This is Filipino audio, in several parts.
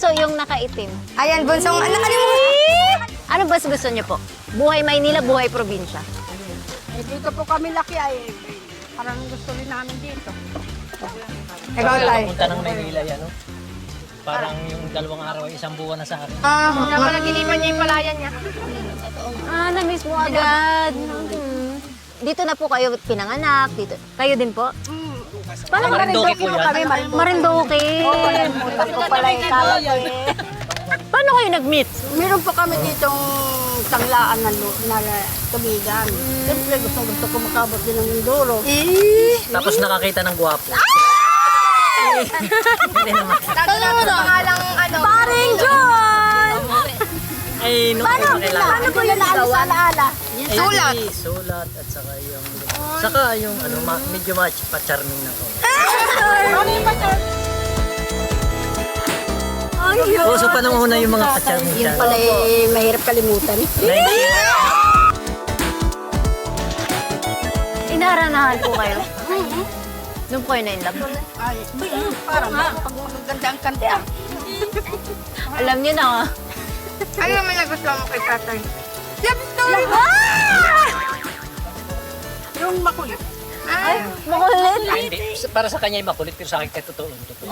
bunso yung nakaitim? Ayan, bunsong anak. Ano ba gusto niyo po? Buhay Maynila, buhay probinsya? Eh, dito po kami laki ay parang gusto rin namin dito. Ikaw tayo. Punta ng Maynila yan, no? Parang yung 2 araw ay 1 buwan na sa akin. Napalaginipan niya yung palayan niya. Na-miss mo agad. Dito na po kayo pinanganak, dito. Kayo din po? Paano ka Marinduque po yan. Kami Marinduque. Mutan ko pala yung kalat ko eh. Paano kayo nag-meet? Meron po kami ditong tanglaan na tubigan. Siyempre gusto ko makabot din ng Mindoro. Tapos nakakita ng gwapo. Tanong mo pangalang ano? Paring John! Ay, nung kailangan. Ano po yung alaala? Sulat. Sulat at saka yung... Saka yung ano, medyo pa-charming na ko. Puso pa nung una yung mga pa-charming Yun siya. pala eh, mahirap kalimutan. Inaranahan po kayo? Nung po kayo na-inlove? Ay, parang pag maganda ang kanta. Alam niyo na. Ano naman nagustuhan mo kay tatay? Yung makulit. Makulit. Ay, hindi. Para sa kanya yung makulit, pero sa akin kaya totoo. Totoo.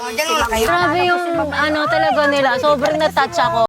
Diyan muna kayo. Grabe yung ano talaga nila. Sobrang na-touch ako.